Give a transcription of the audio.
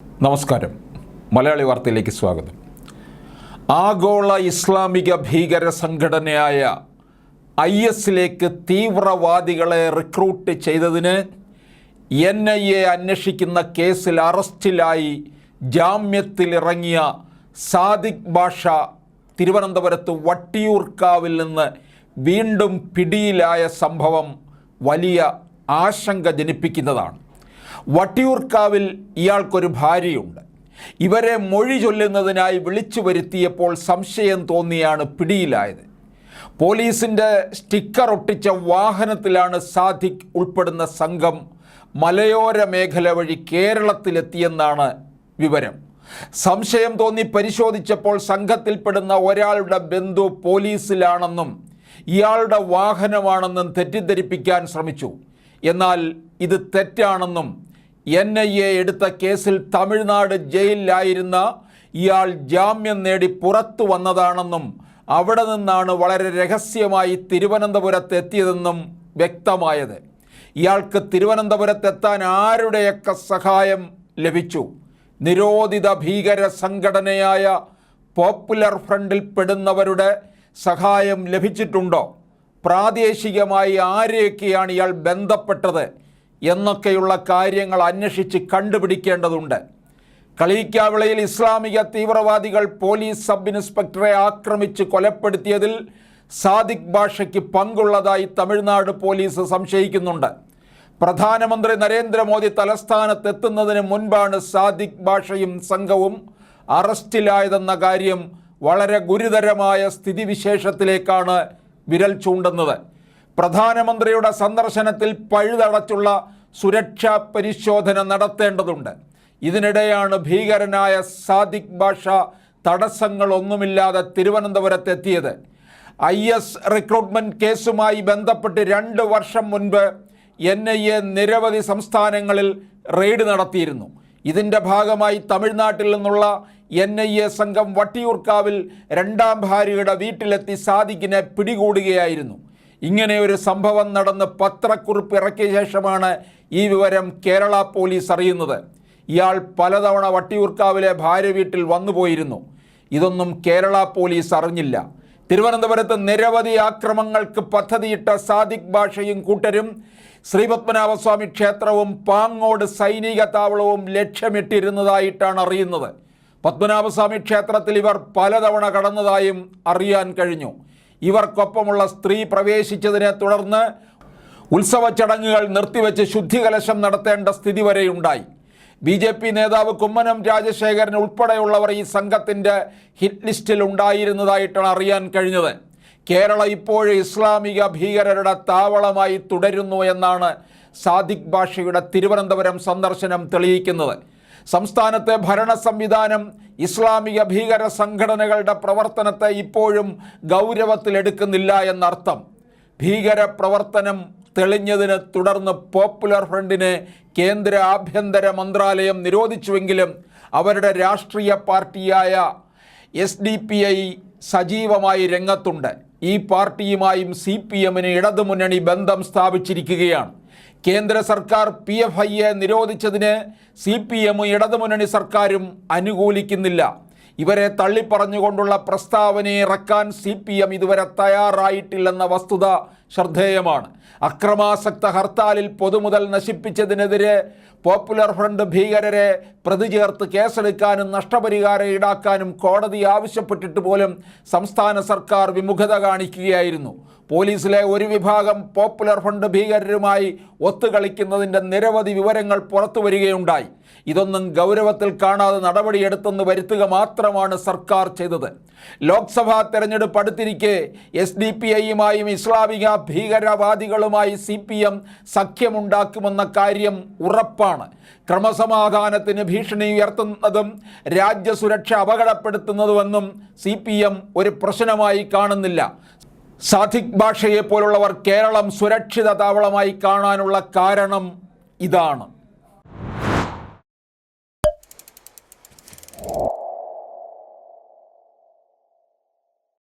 നമസ്കാരം. മലയാളി വാർത്തയിലേക്ക് സ്വാഗതം. ആഗോള ഇസ്ലാമിക ഭീകര സംഘടനയായ IS തീവ്രവാദികളെ റിക്രൂട്ട് ചെയ്തതിന് NIA അന്വേഷിക്കുന്ന കേസിൽ അറസ്റ്റിലായി ജാമ്യത്തിലിറങ്ങിയ സാദിഖ് ബാഷ തിരുവനന്തപുരത്ത് വട്ടിയൂർക്കാവിൽ നിന്ന് വീണ്ടും പിടിയിലായ സംഭവം വലിയ ആശങ്ക ജനിപ്പിക്കുന്നതാണ്. വട്ടിയൂർക്കാവിൽ ഇയാൾക്കൊരു ഭാര്യയുണ്ട്. ഇവരെ മൊഴി ചൊല്ലുന്നതിനായി വിളിച്ചു വരുത്തിയപ്പോൾ സംശയം തോന്നിയാണ് പിടിയിലായത്. പോലീസിൻ്റെ സ്റ്റിക്കർ ഒട്ടിച്ച വാഹനത്തിലാണ് സാദിഖ് ഉൾപ്പെടുന്ന സംഘം മലയോര മേഖല വഴി കേരളത്തിലെത്തിയെന്നാണ് വിവരം. സംശയം തോന്നി പരിശോധിച്ചപ്പോൾ സംഘത്തിൽപ്പെടുന്ന ഒരാളുടെ ബന്ധു പോലീസിലാണെന്നും ഇയാളുടെ വാഹനമാണെന്നും തെറ്റിദ്ധരിപ്പിക്കാൻ ശ്രമിച്ചു. എന്നാൽ ഇത് തെറ്റാണെന്നും NIA എടുത്ത കേസിൽ തമിഴ്നാട് ജയിലിലായിരുന്ന ഇയാൾ ജാമ്യം നേടി പുറത്തു വന്നതാണെന്നും അവിടെ നിന്നാണ് വളരെ രഹസ്യമായി തിരുവനന്തപുരത്ത് എത്തിയതെന്നും വ്യക്തമായത്. ഇയാൾക്ക് തിരുവനന്തപുരത്തെത്താൻ ആരുടെയൊക്കെ സഹായം ലഭിച്ചു? നിരോധിത ഭീകര സംഘടനയായ പോപ്പുലർ ഫ്രണ്ടിൽ പെടുന്നവരുടെ സഹായം ലഭിച്ചിട്ടുണ്ടോ? പ്രാദേശികമായി ആരെയൊക്കെയാണ് ഇയാൾ ബന്ധപ്പെട്ടത് എന്നൊക്കെയുള്ള കാര്യങ്ങൾ അന്വേഷിച്ച് കണ്ടുപിടിക്കേണ്ടതുണ്ട്. കളിയിക്കാവിളയിൽ ഇസ്ലാമിക തീവ്രവാദികൾ പോലീസ് സബ് ഇൻസ്പെക്ടറെ ആക്രമിച്ച് കൊലപ്പെടുത്തിയതിൽ സാദിഖ് ബാഷയ്ക്ക് പങ്കുള്ളതായി തമിഴ്നാട് പോലീസ് സംശയിക്കുന്നുണ്ട്. പ്രധാനമന്ത്രി നരേന്ദ്രമോദി തലസ്ഥാനത്തെത്തുന്നതിന് മുൻപാണ് സാദിഖ് ബാഷയും സംഘവും അറസ്റ്റിലായതെന്ന കാര്യം വളരെ ഗുരുതരമായ സ്ഥിതിവിശേഷത്തിലേക്കാണ് വിരൽ ചൂണ്ടുന്നത്. പ്രധാനമന്ത്രിയുടെ സന്ദർശനത്തിൽ പഴുതടച്ചുള്ള സുരക്ഷാ പരിശോധന നടത്തേണ്ടതുണ്ട്. ഇതിനിടെയാണ് ഭീകരനായ സാദിഖ് ബാഷ തടസ്സങ്ങളൊന്നുമില്ലാതെ തിരുവനന്തപുരത്തെത്തിയത്. IS റിക്രൂട്ട്മെൻറ്റ് കേസുമായി ബന്ധപ്പെട്ട് 2 വർഷം മുൻപ് NIA നിരവധി സംസ്ഥാനങ്ങളിൽ റെയ്ഡ് നടത്തിയിരുന്നു. ഇതിൻ്റെ ഭാഗമായി തമിഴ്നാട്ടിൽ നിന്നുള്ള NIA സംഘം വട്ടിയൂർക്കാവിൽ 2ാം ഭാര്യയുടെ വീട്ടിലെത്തി സാദിഖിനെ പിടികൂടുകയായിരുന്നു. ഇങ്ങനെ ഒരു സംഭവം നടന്ന് പത്രക്കുറിപ്പ് ഇറക്കിയ ശേഷമാണ് ഈ വിവരം കേരള പോലീസ് അറിയുന്നത്. ഇയാൾ പലതവണ വട്ടിയൂർക്കാവിലെ ഭാര്യ വീട്ടിൽ വന്നുപോയിരുന്നു. ഇതൊന്നും കേരള പോലീസ് അറിഞ്ഞില്ല. തിരുവനന്തപുരത്ത് നിരവധി ആക്രമണങ്ങൾക്ക് പദ്ധതിയിട്ട സാദിഖ് ബാഷയും കൂട്ടരും ശ്രീപത്മനാഭസ്വാമി ക്ഷേത്രവും പാങ്ങോട് സൈനിക താവളവും ലക്ഷ്യമിട്ടിരുന്നതായിട്ടാണ് അറിയുന്നത്. പത്മനാഭസ്വാമി ക്ഷേത്രത്തിൽ ഇവർ പലതവണ കടന്നതായും അറിയാൻ കഴിഞ്ഞു. ഇവർക്കൊപ്പമുള്ള സ്ത്രീ പ്രവേശിച്ചതിനെ തുടർന്ന് ഉത്സവ ചടങ്ങുകൾ നിർത്തിവെച്ച് ശുദ്ധികലശം നടത്തേണ്ട സ്ഥിതി വരെയുണ്ടായി. BJP നേതാവ് കുമ്മനം രാജശേഖരൻ ഉൾപ്പെടെയുള്ളവർ ഈ സംഘത്തിൻ്റെ ഹിറ്റ് ലിസ്റ്റിൽ ഉണ്ടായിരുന്നതായിട്ടാണ് അറിയാൻ കഴിഞ്ഞത്. കേരളം ഇപ്പോഴും ഇസ്ലാമിക ഭീകരരുടെ താവളമായി തുടരുന്നു എന്നാണ് സാദിഖ് ബാഷയുടെ തിരുവനന്തപുരം സന്ദർശനം തെളിയിക്കുന്നത്. സംസ്ഥാനത്തെ ഭരണ സംവിധാനം ഇസ്ലാമിക ഭീകര സംഘടനകളുടെ പ്രവർത്തനത്തെ ഇപ്പോഴും ഗൗരവത്തിലെടുക്കുന്നില്ല എന്നർത്ഥം. ഭീകര പ്രവർത്തനം തെളിഞ്ഞതിനെ തുടർന്ന് പോപ്പുലർ ഫ്രണ്ടിനെ കേന്ദ്ര ആഭ്യന്തര മന്ത്രാലയം നിരോധിച്ചുവെങ്കിലും അവരുടെ രാഷ്ട്രീയ പാർട്ടിയായ SDPI സജീവമായി രംഗത്തുണ്ട്. ഈ പാർട്ടിയുമായും CPMന് ഇടതുമുന്നണി ബന്ധം സ്ഥാപിച്ചിരിക്കുകയാണ്. കേന്ദ്ര സർക്കാർ PFIയെ നിരോധിച്ചതിന് CPM ഇടതുമുന്നണി സർക്കാരും അനുകൂലിക്കുന്നില്ല. ഇവരെ തള്ളിപ്പറഞ്ഞുകൊണ്ടുള്ള പ്രസ്താവനയെ ഇറക്കാൻ CPM ഇതുവരെ തയ്യാറായിട്ടില്ലെന്ന വസ്തുത ശ്രദ്ധേയമാണ്. അക്രമാസക്ത ഹർത്താലിൽ പൊതുമുതൽ നശിപ്പിച്ചതിനെതിരെ പോപ്പുലർ ഫ്രണ്ട് ഭീകരരെ പ്രതി ചേർത്ത് കേസെടുക്കാനും നഷ്ടപരിഹാരം ഈടാക്കാനും കോടതി ആവശ്യപ്പെട്ടിട്ട് പോലും സംസ്ഥാന സർക്കാർ വിമുഖത കാണിക്കുകയായിരുന്നു. പോലീസിലെ ഒരു വിഭാഗം പോപ്പുലർ ഫ്രണ്ട് ഭീകരരുമായി ഒത്തുകളിക്കുന്നതിൻ്റെ നിരവധി വിവരങ്ങൾ പുറത്തു വരികയുണ്ടായി. ഇതൊന്നും ഗൗരവത്തിൽ കാണാതെ നടപടിയെടുത്തെന്ന് വരുത്തുക മാത്രമാണ് സർക്കാർ ചെയ്തത്. ലോക്സഭാ തെരഞ്ഞെടുപ്പ് അടുത്തിരിക്കെ SDPIയുമായും ഇസ്ലാമിക ഭീകരവാദികളുമായി CPM സഖ്യമുണ്ടാക്കുമെന്ന കാര്യം ഉറപ്പാണ്. ക്രമസമാധാനത്തിന് ഭീഷണി ഉയർത്തുന്നതും രാജ്യസുരക്ഷ അപകടപ്പെടുത്തുന്നതുമെന്നും CPM ഒരു പ്രശ്നമായി കാണുന്നില്ല. സാദിഖ് ബാഷയെ പോലുള്ളവർ കേരളം സുരക്ഷിത താവളമായി കാണാനുള്ള കാരണം ഇതാണ്.